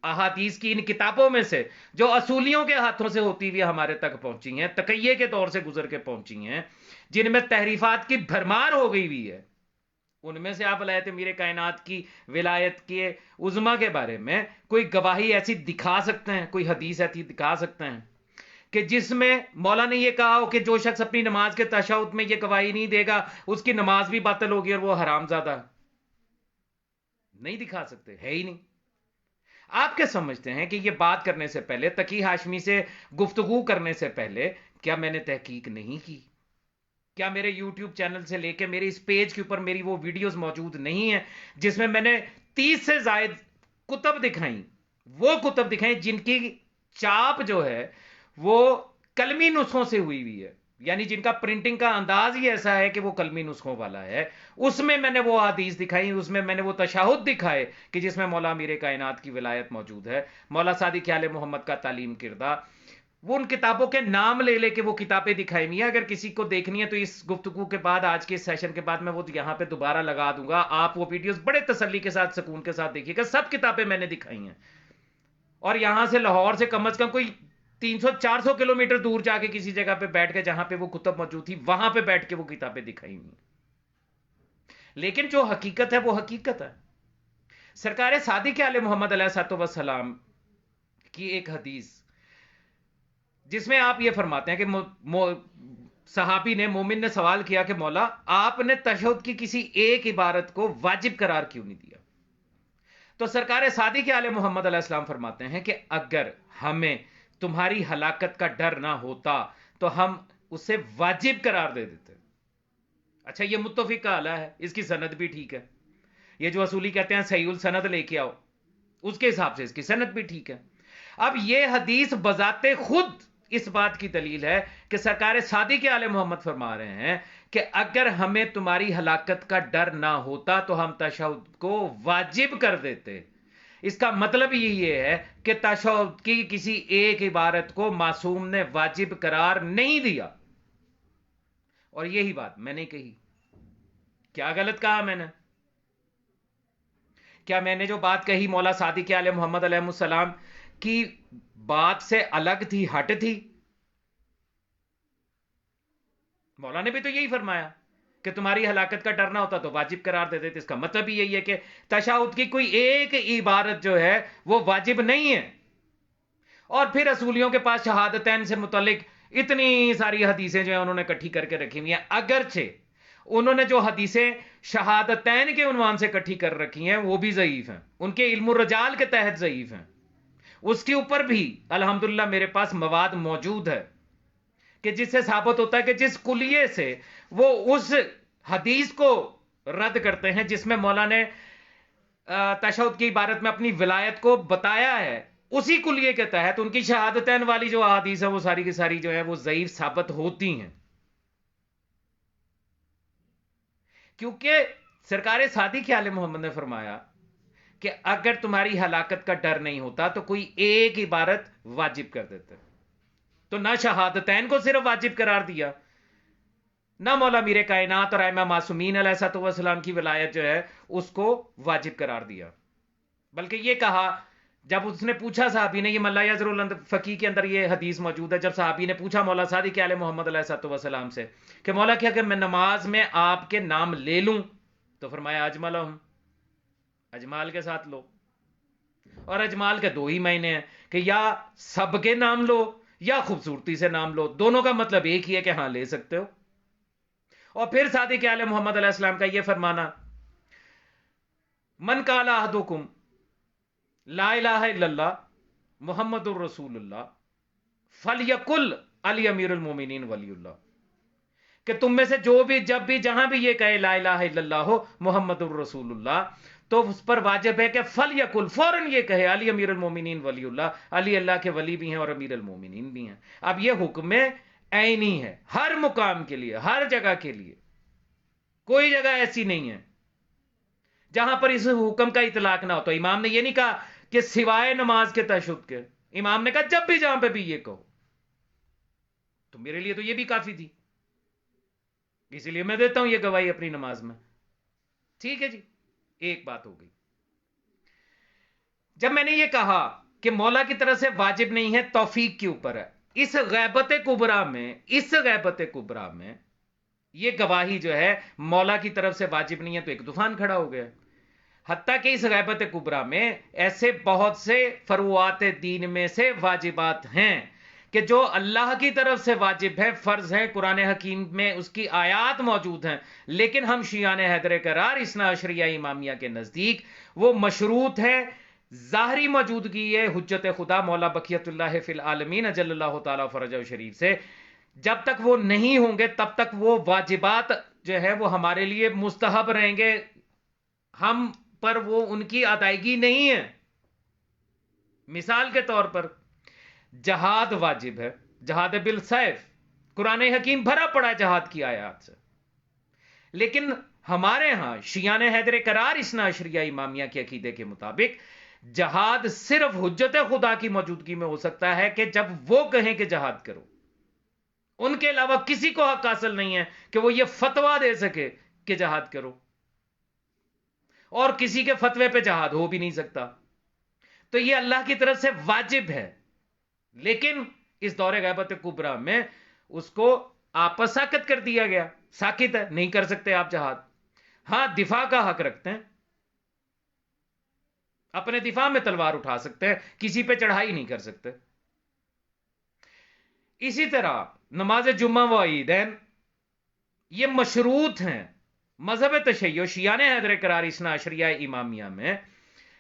احادیث کی ان کتابوں میں سے جو اصولیوں کے ہاتھوں سے ہوتی ہوئی ہمارے تک پہنچی ہیں، تقیہ کے دور سے گزر کے پہنچی ہیں، جن میں تحریفات کی بھرمار ہو گئی ہوئی ہے، ان میں سے آپ ولایت میر کائنات کی ولایت کے عظما کے بارے میں کوئی گواہی ایسی دکھا سکتے ہیں، کوئی حدیث ایسی دکھا سکتے ہیں کہ جس میں مولا نے یہ کہا ہو کہ جو شخص اپنی نماز کے تشہد میں یہ گواہی نہیں دے گا اس کی نماز بھی باطل ہوگی اور وہ حرام زادہ؟ نہیں دکھا سکتے، ہے ہی نہیں. آپ کیا سمجھتے ہیں کہ یہ بات کرنے سے پہلے، تقی ہاشمی سے گفتگو کرنے سے پہلے کیا میں نے تحقیق نہیں کی؟ کیا میرے یوٹیوب چینل سے لے کے میرے اس پیج کے اوپر میری وہ ویڈیوز موجود نہیں ہیں جس میں میں نے 30 سے زائد کتب دکھائیں، وہ کتب دکھائیں جن کی چاپ جو ہے وہ قلمی نسخوں سے ہوئی ہوئی ہے، یعنی جن کا پرنٹنگ کا انداز ہی ایسا ہے کہ وہ قلمی نسخوں والا ہے. اس میں میں نے وہ حدیث دکھائی، اس میں میں نے وہ تشہد دکھائے کہ جس میں مولا میر کائنات کی ولایت موجود ہے، مولا صادق آل محمد کا تعلیم کردہ. وہ ان کتابوں کے نام لے لے کے وہ کتابیں دکھائی ہوئی ہیں. اگر کسی کو دیکھنی ہے تو اس گفتگو کے بعد، آج کے اس سیشن کے بعد میں وہ یہاں پہ دوبارہ لگا دوں گا، آپ وہ ویڈیوز بڑے تسلی کے ساتھ، سکون کے ساتھ دیکھیے گا. سب کتابیں میں نے دکھائی ہیں، اور یہاں سے لاہور سے کم از کم کوئی 300-400 کلومیٹر دور جا کے کسی جگہ پہ بیٹھ کے جہاں پہ وہ کتب موجود تھی وہاں پہ بیٹھ کے وہ کتابیں دکھائی ہوئی. لیکن جو حقیقت ہے وہ حقیقت ہے. سرکار صادق آل محمد علیہ الصلوۃ والسلام کی ایک حدیث جس میں آپ یہ فرماتے ہیں کہ صحابی نے، مومن نے سوال کیا کہ مولا آپ نے تشہد کی کسی ایک عبارت کو واجب قرار کیوں نہیں دیا؟ تو سرکار صادق آل محمد علیہ السلام فرماتے ہیں کہ اگر ہمیں تمہاری ہلاکت کا ڈر نہ ہوتا تو ہم اسے واجب قرار دے دیتے. اچھا یہ متفق کا اعلیٰ ہے، اس کی سند بھی ٹھیک ہے. یہ جو اصولی کہتے ہیں صحیح السند لے کے آؤ، اس کے حساب سے اس کی سند بھی ٹھیک ہے. اب یہ حدیث بذات خود اس بات کی دلیل ہے کہ سرکار صادق آل محمد فرما رہے ہیں کہ اگر ہمیں تمہاری ہلاکت کا ڈر نہ ہوتا تو ہم تشہد کو واجب کر دیتے. اس کا مطلب یہ ہے کہ تشہد کی کسی ایک عبارت کو معصوم نے واجب قرار نہیں دیا. اور یہی بات میں نے کہی. کیا غلط کہا میں نے؟ کیا میں نے جو بات کہی مولا صادق آل محمد علیہ السلام کی بات سے الگ تھی، ہٹ تھی؟ مولا نے بھی تو یہی فرمایا کہ تمہاری ہلاکت کا ڈر نہ ہوتا تو واجب قرار دے دیتے. اس کا مطلب بھی یہی ہے کہ تشہد کی کوئی ایک عبارت جو ہے وہ واجب نہیں ہے. اور پھر اصولیوں کے پاس شہادتین سے متعلق اتنی ساری حدیثیں جو ہیں انہوں نے اکٹھی کر کے رکھی ہوئی ہیں، اگرچہ انہوں نے جو حدیثیں شہادتین کے عنوان سے اکٹھی کر رکھی ہیں وہ بھی ضعیف ہیں، ان کے علم الرجال کے تحت ضعیف ہیں. اس کے اوپر بھی الحمدللہ میرے پاس مواد موجود ہے کہ جس سے ثابت ہوتا ہے کہ جس کلیے سے وہ اس حدیث کو رد کرتے ہیں جس میں مولا نے تشہد کی عبارت میں اپنی ولایت کو بتایا ہے، اسی کلیے کے تحت ان کی شہادتین والی جو احادیث ہے وہ ساری کی ساری جو ہے وہ ضعیف ثابت ہوتی ہیں. کیونکہ سرکار صادق آل محمد نے فرمایا کہ اگر تمہاری ہلاکت کا ڈر نہیں ہوتا تو کوئی ایک عبارت واجب کر دیتے. تو نہ شہادتین کو صرف واجب قرار دیا، نہ مولا میر کائنات اور ائمہ معصومین علیہ السلام کی ولایت جو ہے اس کو واجب قرار دیا، بلکہ یہ کہا جب اس نے پوچھا صحابی نے، یہ ملا یزر الفقی کے اندر یہ حدیث موجود ہے، جب صحابی نے پوچھا مولا صادق آل محمد علیہ السلام سے کہ مولا کیا اگر میں نماز میں آپ کے نام لے لوں، تو فرمایا اجملہم، اجمال کے ساتھ لو. اور اجمال کے دو ہی معنی ہیں کہ یا سب کے نام لو یا خوبصورتی سے نام لو، دونوں کا مطلب ایک ہی ہے کہ ہاں لے سکتے ہو. اور پھر صادق آل محمد علیہ السلام کا یہ فرمانا، من قال احدکم لا الہ الا اللہ محمد الرسول اللہ فلیقل علی امیر المومنین ولی اللہ، کہ تم میں سے جو بھی جب بھی جہاں بھی یہ کہے لا الہ الا اللہ ہو محمد الرسول اللہ، تو اس پر واجب ہے کہ فلیقل، فوراً یہ کہے علی امیر المومنین ولی اللہ، علی اللہ کے ولی بھی ہیں اور امیر المومنین بھی ہیں. اب یہ حکم عینی ہے ہر مقام کے لیے، ہر جگہ کے لیے. کوئی جگہ ایسی نہیں ہے جہاں پر اس حکم کا اطلاق نہ ہو. تو امام نے یہ نہیں کہا کہ سوائے نماز کے تشہد کے، امام نے کہا جب بھی جہاں پہ بھی یہ کہو. تو میرے لیے تو یہ بھی کافی تھی، اسی لیے میں دیتا ہوں یہ گواہی اپنی نماز میں. ٹھیک ہے جی، ایک بات ہو گئی. جب میں نے یہ کہا کہ مولا کی طرف سے واجب نہیں ہے، توفیق کے اوپر ہے، اس غیبت کبریٰ میں یہ گواہی جو ہے مولا کی طرف سے واجب نہیں ہے، تو ایک طوفان کھڑا ہو گیا. حتیٰ کہ اس غیبت کبریٰ میں ایسے بہت سے فروعات دین میں سے واجبات ہیں کہ جو اللہ کی طرف سے واجب ہے، فرض ہے، قرآن حکیم میں اس کی آیات موجود ہیں، لیکن ہم شیعان حیدر کرار اثنا عشریہ امامیہ کے نزدیک وہ مشروط ہے ظاہری موجودگی ہے حجت خدا مولا بقیت اللہ فی العالمین اجل اللہ تعالی فرجہ شریف سے. جب تک وہ نہیں ہوں گے تب تک وہ واجبات جو ہے وہ ہمارے لیے مستحب رہیں گے، ہم پر وہ ان کی ادائیگی نہیں ہے. مثال کے طور پر جہاد واجب ہے، جہاد بالسیف، قرآن حکیم بھرا پڑا ہے جہاد کی آیات سے، لیکن ہمارے ہاں شیعان حیدر کرار اثنا عشریہ امامیہ کے عقیدے کے مطابق جہاد صرف حجت خدا کی موجودگی میں ہو سکتا ہے کہ جب وہ کہیں کہ جہاد کرو. ان کے علاوہ کسی کو حق حاصل نہیں ہے کہ وہ یہ فتویٰ دے سکے کہ جہاد کرو، اور کسی کے فتوے پہ جہاد ہو بھی نہیں سکتا. تو یہ اللہ کی طرف سے واجب ہے، لیکن اس دور غیبت کبریٰ میں اس کو آپس ساکت کر دیا گیا، ساکت ہے، نہیں کر سکتے آپ جہاد. ہاں دفاع کا حق رکھتے ہیں، اپنے دفاع میں تلوار اٹھا سکتے ہیں، کسی پہ چڑھائی نہیں کر سکتے. اسی طرح نماز جمعہ و عیدین یہ مشروط ہیں مذہب تشیع شیعان حیدر کرار اثنا عشریہ امامیہ میں.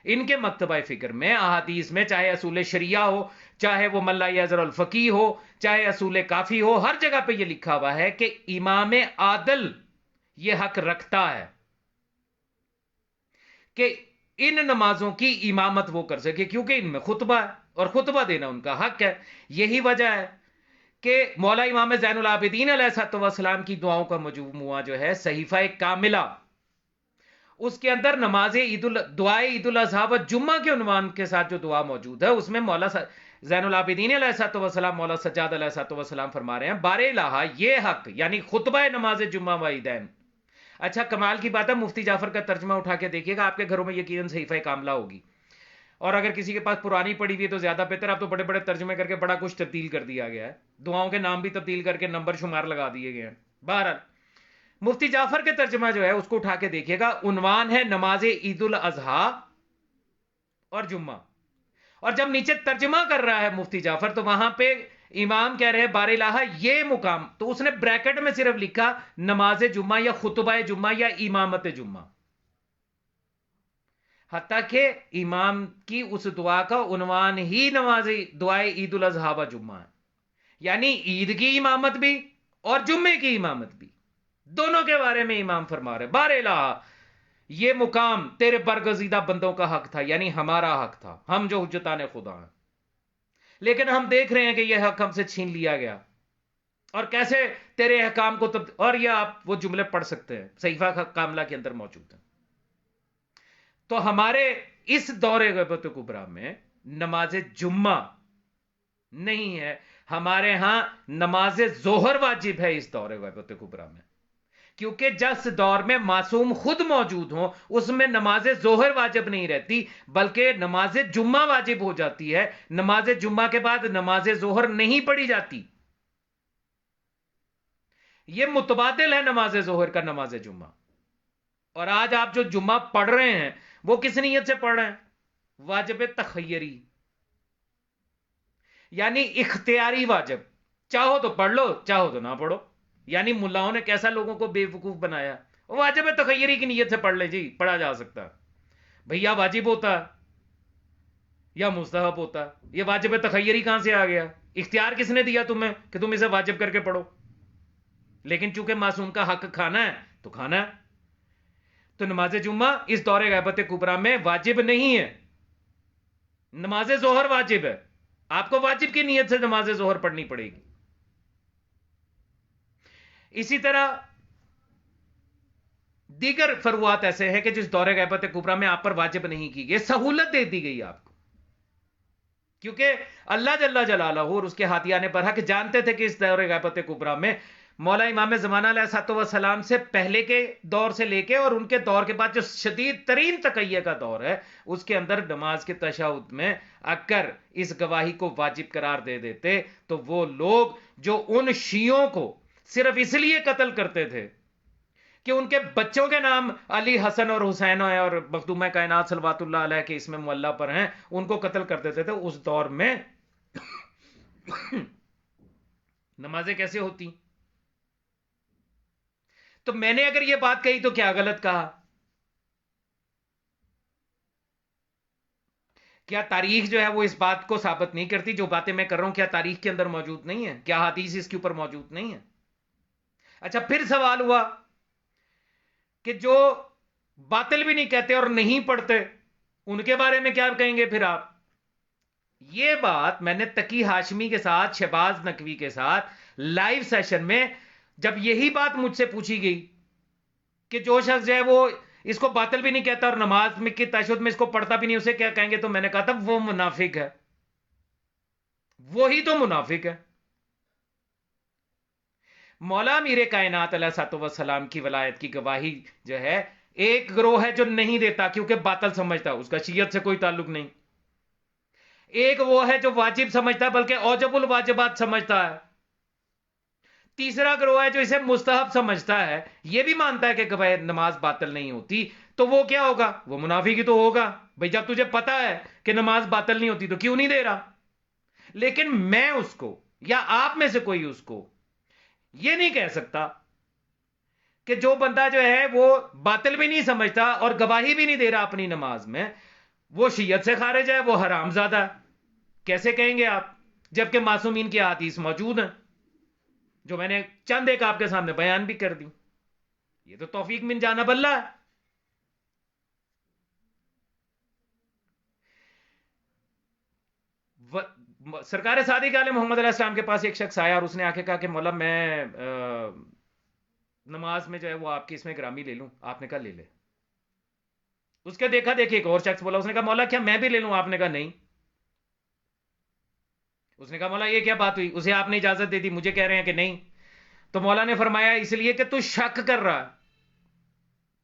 ان کے مکتبہ فکر میں احادیث میں چاہے اصول شریعہ ہو، چاہے وہ ملا یزر الفقی ہو، چاہے اصول کافی ہو، ہر جگہ پہ یہ لکھا ہوا ہے کہ امام عادل یہ حق رکھتا ہے کہ ان نمازوں کی امامت وہ کر سکے، کیونکہ ان میں خطبہ ہے اور خطبہ دینا ان کا حق ہے. یہی وجہ ہے کہ مولا امام زین العابدین علیہ السلام کی دعاؤں کا مجموعہ جو ہے صحیفہ کاملہ، اس کے اندر نماز دعائے عید الاضحیٰ و جمعہ کے عنوان کے ساتھ جو دعا موجود ہے، اس میں مولا زین العابدین علیہ السلام، مولا سجاد علیہ السلام فرما رہے ہیں بار الہ یہ حق، یعنی خطبہ نماز جمعہ و عیدین. اچھا کمال کی بات ہے، مفتی جعفر کا ترجمہ اٹھا کے دیکھیے گا، آپ کے گھروں میں یقیناً صحیفہ کاملہ ہوگی، اور اگر کسی کے پاس پرانی پڑی ہوئی ہے تو زیادہ بہتر. اب تو بڑے بڑے ترجمے کر کے بڑا کچھ تبدیل کر دیا گیا ہے، دعاؤں کے نام بھی تبدیل کر کے نمبر شمار لگا دیے گئے ہیں. بہرحال مفتی جعفر کے ترجمہ جو ہے اس کو اٹھا کے دیکھیے گا، عنوان ہے نماز عید الاضحیٰ اور جمعہ، اور جب نیچے ترجمہ کر رہا ہے مفتی جعفر تو وہاں پہ امام کہہ رہے ہیں بار الہ یہ مقام، تو اس نے بریکٹ میں صرف لکھا نماز جمعہ یا خطبہ جمعہ یا امامت جمعہ، حتیٰ کہ امام کی اس دعا کا عنوان ہی نماز دعائے عید الاضحیٰ و جمعہ ہے، یعنی عید کی امامت بھی اور جمعے کی امامت بھی، دونوں کے بارے میں امام فرما رہے بار الہ یہ مقام تیرے برگزیدہ بندوں کا حق تھا، یعنی ہمارا حق تھا، ہم جو حجتان خدا ہیں، لیکن ہم دیکھ رہے ہیں کہ یہ حق ہم سے چھین لیا گیا، اور کیسے تیرے احکام کو اور یہ آپ وہ جملے پڑھ سکتے ہیں صحیفہ کاملہ کے اندر موجود ہیں. تو ہمارے اس دور غیبت کبریٰ میں نماز جمعہ نہیں ہے، ہمارے ہاں نماز ظہر واجب ہے اس دور غیبت کبریٰ میں، کیونکہ جس دور میں معصوم خود موجود ہوں اس میں نماز ظہر واجب نہیں رہتی، بلکہ نماز جمعہ واجب ہو جاتی ہے، نماز جمعہ کے بعد نماز ظہر نہیں پڑھی جاتی۔ یہ متبادل ہے نماز ظہر کا نماز جمعہ۔ اور آج آپ جو جمعہ پڑھ رہے ہیں وہ کس نیت سے پڑھ رہے ہیں؟ واجب تخیری، یعنی اختیاری واجب، چاہو تو پڑھ لو چاہو تو نہ پڑھو۔ یعنی ملاؤں نے کیسا لوگوں کو بے وقوف بنایا، واجب تخیری کی نیت سے پڑھ لیں جی، پڑھا جا سکتا بھیا، واجب ہوتا یا مستحب ہوتا، یہ واجب تخیری کہاں سے آ گیا؟ اختیار کس نے دیا تمہیں کہ تم اسے واجب کر کے پڑھو؟ لیکن چونکہ معصوم کا حق کھانا ہے تو کھانا ہے۔ تو نماز جمعہ اس دور غیبت کبریٰ میں واجب نہیں ہے، نماز ظہر واجب ہے، آپ کو واجب کی نیت سے نماز ظہر پڑھنی پڑے گی۔ اسی طرح دیگر فروعات ایسے ہیں کہ جس دور غیبت کبریٰ میں آپ پر واجب نہیں کی گئی، سہولت دے دی گئی آپ کو، کیونکہ اللہ جل جلالہ اور اس کے ہادیان برحق جانتے تھے کہ اس دور غیبت کبریٰ میں مولا امام زمانہ علیہ الصلوۃ والسلام سے پہلے کے دور سے لے کے اور ان کے دور کے بعد جو شدید ترین تقیہ کا دور ہے، اس کے اندر نماز کے تشہد میں اگر اس گواہی کو واجب قرار دے دیتے تو وہ لوگ جو ان شیعوں کو صرف اس لیے قتل کرتے تھے کہ ان کے بچوں کے نام علی، حسن اور حسین ہیں اور مخدومہ کائنات صلوات اللہ علیہ کے اسم معلّہ پر ہیں، ان کو قتل کر دیتے تھے۔ اس دور میں نمازیں کیسے ہوتی؟ تو میں نے اگر یہ بات کہی تو کیا غلط کہا؟ کیا تاریخ جو ہے وہ اس بات کو ثابت نہیں کرتی؟ جو باتیں میں کر رہا ہوں کیا تاریخ کے اندر موجود نہیں ہے؟ کیا حدیث اس کے اوپر موجود نہیں ہے؟ اچھا، پھر سوال ہوا کہ جو باطل بھی نہیں کہتے اور نہیں پڑھتے ان کے بارے میں کیا کہیں گے پھر آپ؟ یہ بات میں نے تقی ہاشمی کے ساتھ، شہباز نقوی کے ساتھ لائیو سیشن میں جب یہی بات مجھ سے پوچھی گئی کہ جو شخص جو ہے وہ اس کو باطل بھی نہیں کہتا اور نماز میں کی تشہد میں اس کو پڑھتا بھی نہیں، اسے کیا کہیں گے؟ تو میں نے کہا تھا وہ منافق ہے، وہی تو منافق ہے۔ مولا امیر کائنات علیہ الصلوۃ والسلام کی ولایت کی گواہی جو ہے ایک گروہ ہے جو نہیں دیتا کیونکہ باطل سمجھتا، اس کا شیعت سے کوئی تعلق نہیں۔ ایک وہ ہے جو واجب سمجھتا ہے بلکہ اوجب الواجبات سمجھتا ہے۔ تیسرا گروہ ہے جو اسے مستحب سمجھتا ہے، یہ بھی مانتا ہے کہ نماز باطل نہیں ہوتی، تو وہ کیا ہوگا؟ وہ منافق ہی تو ہوگا بھئی، جب تجھے پتا ہے کہ نماز باطل نہیں ہوتی تو کیوں نہیں دے رہا؟ لیکن میں اس کو یا آپ میں سے کوئی اس کو یہ نہیں کہہ سکتا کہ جو بندہ جو ہے وہ باطل بھی نہیں سمجھتا اور گواہی بھی نہیں دے رہا اپنی نماز میں، وہ شیعت سے خارج ہے، وہ حرام زادہ ہے۔ کیسے کہیں گے آپ؟ جبکہ معصومین کی احادیث موجود ہیں جو میں نے چند ایک آپ کے سامنے بیان بھی کر دی۔ یہ تو توفیق من جانب اللہ ہے۔ سرکار صادق علیہ محمد علیہ السلام کے پاس ایک شخص آیا اور اس نے آ کے کہا کہ مولا میں نماز میں جو ہے وہ آپ کی اس میں گرامی لے لوں؟ آپ نے کہا لے لے۔ اس کے دیکھا دیکھے ایک اور شخص بولا، اس نے کہا مولا کیا میں بھی لے لوں؟ آپ نے کہا نہیں۔ اس نے کہا مولا یہ کیا بات ہوئی؟ اسے آپ نے اجازت دے دی، مجھے کہہ رہے ہیں کہ نہیں۔ تو مولا نے فرمایا اس لیے کہ تو شک کر رہا،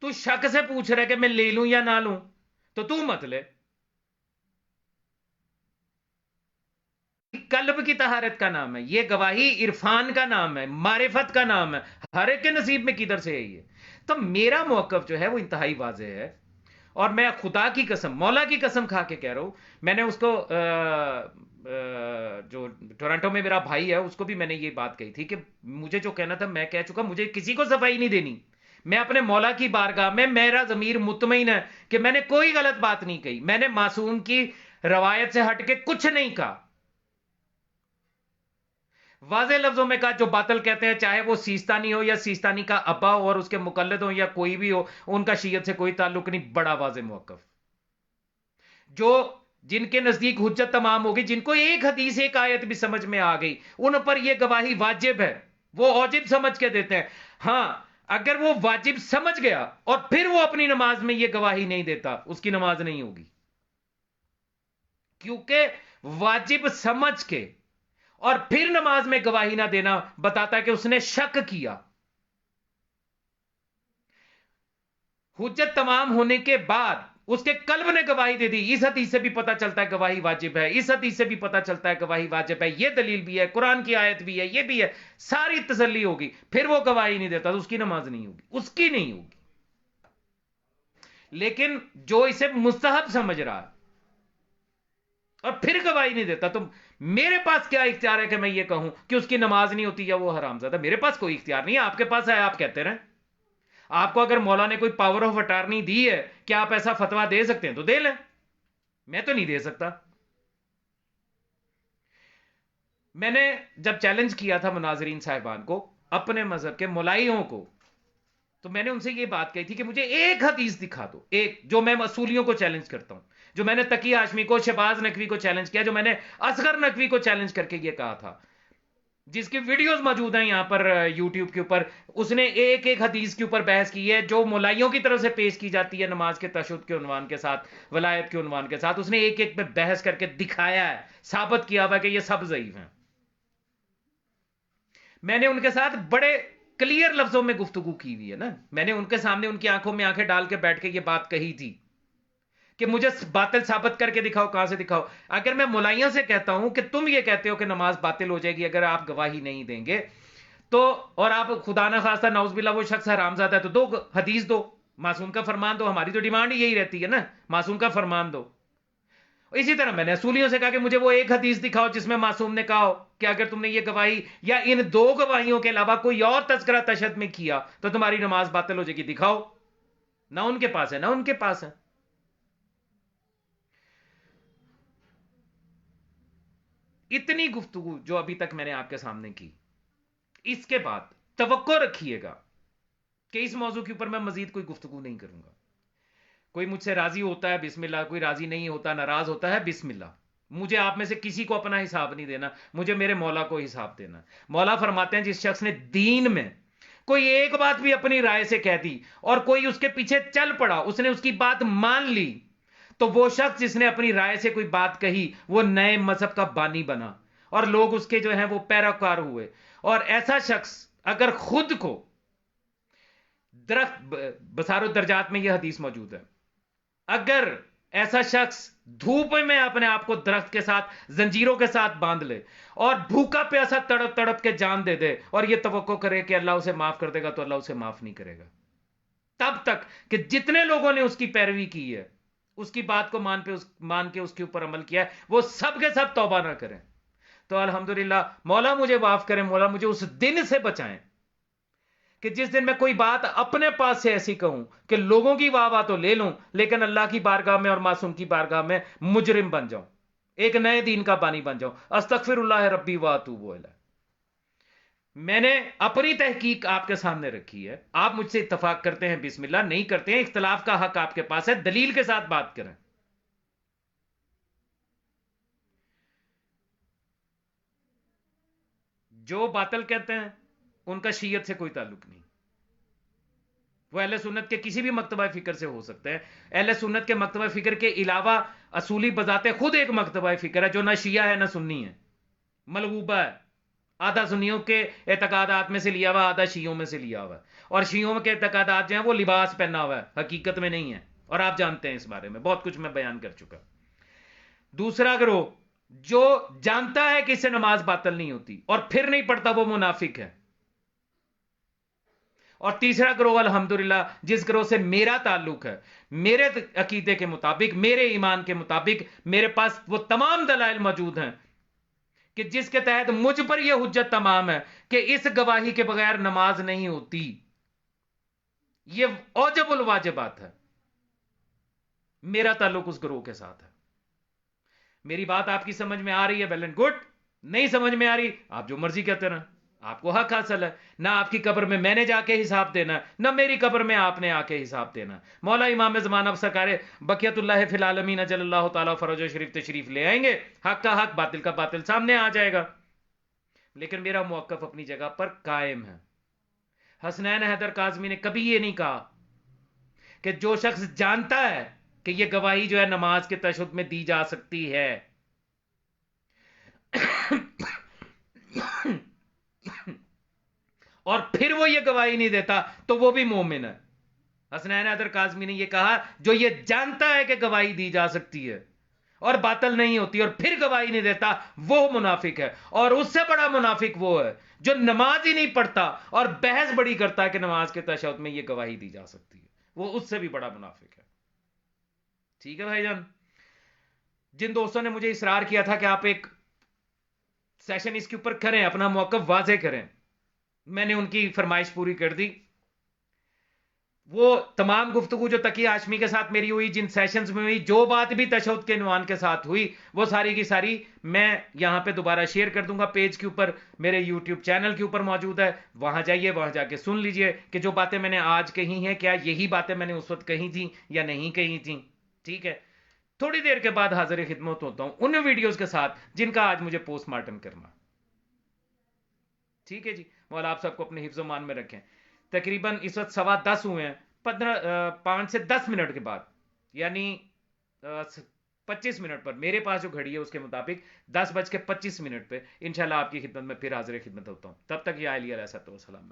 تو شک سے پوچھ رہا ہے کہ میں لے لوں یا نہ لوں، تو مت لے۔ قلب کی طہارت کا نام ہے یہ، گواہی عرفان کا نام ہے، معرفت کا نام ہے، ہر ایک کے نصیب میں کدھر سے ہے یہ؟ تو میرا موقف جو ہے وہ انتہائی واضح ہے، اور میں خدا کی قسم، مولا کی قسم کھا کے کہہ رہا ہوں۔ میں نے اس کو جو ٹورنٹو میں میرا بھائی ہے اس کو بھی میں نے یہ بات کہی تھی کہ مجھے جو کہنا تھا میں کہہ چکا، مجھے کسی کو صفائی نہیں دینی۔ میں اپنے مولا کی بارگاہ میں، میرا ضمیر مطمئن ہے کہ میں نے کوئی غلط بات نہیں کہی، میں نے معصوم کی روایت سے ہٹ کے کچھ نہیں کہا۔ واضح لفظوں میں کہا جو باطل کہتے ہیں، چاہے وہ سیستانی ہو یا سیستانی کا ابا ہو اور اس کے مقلد ہو یا کوئی بھی ہو، ان کا شیعت سے کوئی تعلق نہیں۔ بڑا واضح موقف۔ جو جن کے نزدیک حجت تمام ہوگی، جن کو ایک حدیث ایک آیت بھی سمجھ میں آ گئی، ان پر یہ گواہی واجب ہے، وہ اوجب سمجھ کے دیتے ہیں۔ ہاں اگر وہ واجب سمجھ گیا اور پھر وہ اپنی نماز میں یہ گواہی نہیں دیتا، اس کی نماز نہیں ہوگی، کیونکہ واجب سمجھ کے اور پھر نماز میں گواہی نہ دینا بتاتا ہے کہ اس نے شک کیا. حجت تمام ہونے کے بعد اس کے قلب نے گواہی دے دی. اس حدیث سے بھی پتہ چلتا ہے گواہی واجب ہے, اس حدیث سے بھی پتہ چلتا ہے گواہی واجب ہے, یہ دلیل بھی ہے, قرآن کی آیت بھی ہے, یہ بھی ہے, ساری تسلی ہوگی. پھر وہ گواہی نہیں دیتا تو اس کی نماز نہیں ہوگی, اس کی نہیں ہوگی. لیکن جو اسے مستحب سمجھ رہا ہے اور پھر گواہی نہیں دیتا, تو میرے پاس کیا اختیار ہے کہ میں یہ کہوں کہ اس کی نماز نہیں ہوتی یا وہ حرامزادہ؟ میرے پاس کوئی اختیار نہیں ہے, آپ کے پاس ہے, آپ کہتے رہیں. آپ کو اگر مولا نے کوئی پاور آف اٹارنی دی ہے کہ آپ ایسا فتویٰ دے سکتے ہیں تو دے لیں, میں تو نہیں دے سکتا. میں نے جب چیلنج کیا تھا مناظرین صاحبان کو, اپنے مذہب کے مولائیوں کو, تو میں نے ان سے یہ بات کہی تھی کہ مجھے ایک حدیث دکھا دو, ایک جو میں اصولیوں کو چیلنج کرتا ہوں, جو میں نے تقی ہاشمی کو, شہباز نقوی کو چیلنج کیا, جو میں نے اصغر نقوی کو چیلنج کر کے یہ کہا تھا, جس کی ویڈیوز موجود ہیں یہاں پر یوٹیوب کے اوپر. اس نے ایک ایک حدیث کے اوپر بحث کی ہے جو مولائیوں کی طرف سے پیش کی جاتی ہے نماز کے تشہد کے عنوان کے ساتھ, ولایت کے عنوان کے ساتھ. اس نے ایک ایک پہ بحث کر کے دکھایا ہے, ثابت کیا ہوا ہے کہ یہ سب ضعیف ہیں. میں نے ان کے ساتھ بڑے کلیئر لفظوں میں گفتگو کی ہوئی ہے نا. میں نے ان کے سامنے ان کی آنکھوں میں آنکھیں ڈال کے بیٹھ کے یہ بات کہی تھی کہ مجھے باطل ثابت کر کے دکھاؤ, کہاں سے دکھاؤ. اگر میں مولائیوں سے کہتا ہوں کہ تم یہ کہتے ہو کہ نماز باطل ہو جائے گی اگر آپ گواہی نہیں دیں گے, تو اور آپ خدا نہ خواستہ نعوذ باللہ وہ شخص حرامزادہ ہے, تو دو حدیث دو, معصوم کا فرمان دو. ہماری تو ڈیمانڈ یہی رہتی ہے نا, معصوم کا فرمان دو. اسی طرح میں نے اصولیوں سے کہا کہ مجھے وہ ایک حدیث دکھاؤ جس میں معصوم نے کہا ہو کہ اگر تم نے یہ گواہی یا ان دو گواہیوں کے علاوہ کوئی اور تذکرہ تشہد میں کیا تو تمہاری نماز باطل ہو جائے گی, دکھاؤ. نہ ان کے پاس ہے, نہ ان کے پاس ہے. اتنی گفتگو جو ابھی تک میں نے آپ کے سامنے کی, اس کے بعد توقع رکھیے گا کہ اس موضوع کے اوپر میں مزید کوئی گفتگو نہیں کروں گا. کوئی مجھ سے راضی ہوتا ہے بسم اللہ, کوئی راضی نہیں ہوتا, ناراض ہوتا ہے بسم اللہ. مجھے آپ میں سے کسی کو اپنا حساب نہیں دینا, مجھے میرے مولا کو حساب دینا. مولا فرماتے ہیں جس شخص نے دین میں کوئی ایک بات بھی اپنی رائے سے کہہ دی اور کوئی اس کے پیچھے چل پڑا, اس نے اس کی بات مان لی, تو وہ شخص جس نے اپنی رائے سے کوئی بات کہی وہ نئے مذہب کا بانی بنا اور لوگ اس کے جو ہیں وہ پیروکار ہوئے. اور ایسا شخص اگر خود کو درخت, بسار الدرجات میں یہ حدیث موجود ہے, اگر ایسا شخص دھوپ میں اپنے آپ کو درخت کے ساتھ زنجیروں کے ساتھ باندھ لے اور بھوکا پیاسا تڑپ تڑپ کے جان دے دے اور یہ توقع کرے کہ اللہ اسے معاف کر دے گا, تو اللہ اسے معاف نہیں کرے گا تب تک کہ جتنے لوگوں نے اس کی پیروی کی ہے, اس کی بات کو مان کے اس کے اوپر عمل کیا ہے, وہ سب کے سب توبہ نہ کریں. تو الحمدللہ مولا مجھے معاف کریں, مولا مجھے اس دن سے بچائیں کہ جس دن میں کوئی بات اپنے پاس سے ایسی کہوں کہ لوگوں کی واہ واہ تو لے لوں لیکن اللہ کی بارگاہ میں اور معصوم کی بارگاہ میں مجرم بن جاؤں, ایک نئے دین کا بانی بن جاؤں. استغفر اللہ ربی واتوب الیہ. میں نے اپنی تحقیق آپ کے سامنے رکھی ہے, آپ مجھ سے اتفاق کرتے ہیں بسم اللہ, نہیں کرتے ہیں اختلاف کا حق آپ کے پاس ہے, دلیل کے ساتھ بات کریں. جو باطل کہتے ہیں ان کا شیعت سے کوئی تعلق نہیں, وہ اہل سنت کے کسی بھی مکتبہ فکر سے ہو سکتے ہیں. اہل سنت کے مکتبہ فکر کے علاوہ اصولی بذات خود ایک مکتبہ فکر ہے جو نہ شیعہ ہے نہ سنی ہے, ملغوبہ ہے, آدھا سنیوں کے اعتقادات میں سے لیا ہوا, آدھا شیعوں میں سے لیا ہوا ہے, اور شیعوں کے اعتقادات جو ہیں وہ لباس پہنا ہوا ہے, حقیقت میں نہیں ہے, اور آپ جانتے ہیں اس بارے میں بہت کچھ میں بیان کر چکا. دوسرا گروہ جو جانتا ہے کہ اس سے نماز باطل نہیں ہوتی اور پھر نہیں پڑھتا, وہ منافق ہے. اور تیسرا گروہ الحمدللہ جس گروہ سے میرا تعلق ہے, میرے عقیدے کے مطابق, میرے ایمان کے مطابق, میرے پاس وہ تمام دلائل موجود ہیں کہ جس کے تحت مجھ پر یہ حجت تمام ہے کہ اس گواہی کے بغیر نماز نہیں ہوتی. یہ اوجب الواجبات ہے. میرا تعلق اس گروہ کے ساتھ ہے. میری بات آپ کی سمجھ میں آ رہی ہے, ویل اینڈ گڈ. نہیں سمجھ میں آ رہی, آپ جو مرضی کہتے رہیں, آپ کو حق حاصل ہے. نہ آپ کی قبر میں نے جا کے حساب دینا ہے, نہ میری قبر میں آپ نے آ کے حساب دینا ہے. مولا امام زمانہ سرکار بقیت اللہ فی العالمین اجل اللہ تعالیٰ فرج شریف تشریف لے آئیں گے, حق کا حق باطل کا باطل سامنے آ جائے گا. لیکن میرا موقف اپنی جگہ پر قائم ہے. حسنین حیدر کاظمی نے کبھی یہ نہیں کہا کہ جو شخص جانتا ہے کہ یہ گواہی جو ہے نماز کے تشہد میں دی جا سکتی ہے اور پھر وہ یہ گواہی نہیں دیتا تو وہ بھی مومن ہے. حسنین حیدر کاظمی نے یہ کہا جو یہ جانتا ہے کہ گواہی دی جا سکتی ہے اور باطل نہیں ہوتی اور پھر گواہی نہیں دیتا وہ منافق ہے. اور اس سے بڑا منافق وہ ہے جو نماز ہی نہیں پڑھتا اور بحث بڑی کرتا ہے کہ نماز کے تشہد میں یہ گواہی دی جا سکتی ہے. وہ اس سے بھی بڑا منافق ہے. ٹھیک ہے بھائی جان. جن دوستوں نے مجھے اصرار کیا تھا کہ آپ ایک سیشن اس کے اوپر کریں, اپنا موقف واضح کریں, میں نے ان کی فرمائش پوری کر دی. وہ تمام گفتگو جو تقی ہاشمی کے ساتھ میری ہوئی, جن سیشنز میں ہوئی, جو بات بھی تشہد کے عنوان کے ساتھ ہوئی, وہ ساری کی ساری میں یہاں پہ دوبارہ شیئر کر دوں گا پیج کے اوپر, میرے یوٹیوب چینل کے اوپر موجود ہے. وہاں جائیے, وہاں جا کے سن لیجئے کہ جو باتیں میں نے آج کہی ہیں کیا یہی باتیں میں نے اس وقت کہی تھیں یا نہیں کہی تھیں. ٹھیک ہے. تھوڑی دیر کے بعد حاضر خدمت ہوتا ہوں ان ویڈیوز کے ساتھ جن کا آج مجھے پوسٹ مارٹم کرنا. ٹھیک ہے جی. مولا آپ سب کو اپنے حفظ و مان میں رکھیں. تقریباً اس وقت 10:15 ہوئے ہیں. 5 سے 10 منٹ کے بعد, یعنی 25 منٹ پر, میرے پاس جو گھڑی ہے اس کے مطابق 10:25 پہ انشاءاللہ آپ کی خدمت میں پھر حاضر خدمت ہوتا ہوں. تب تک یہ علیہ السلام.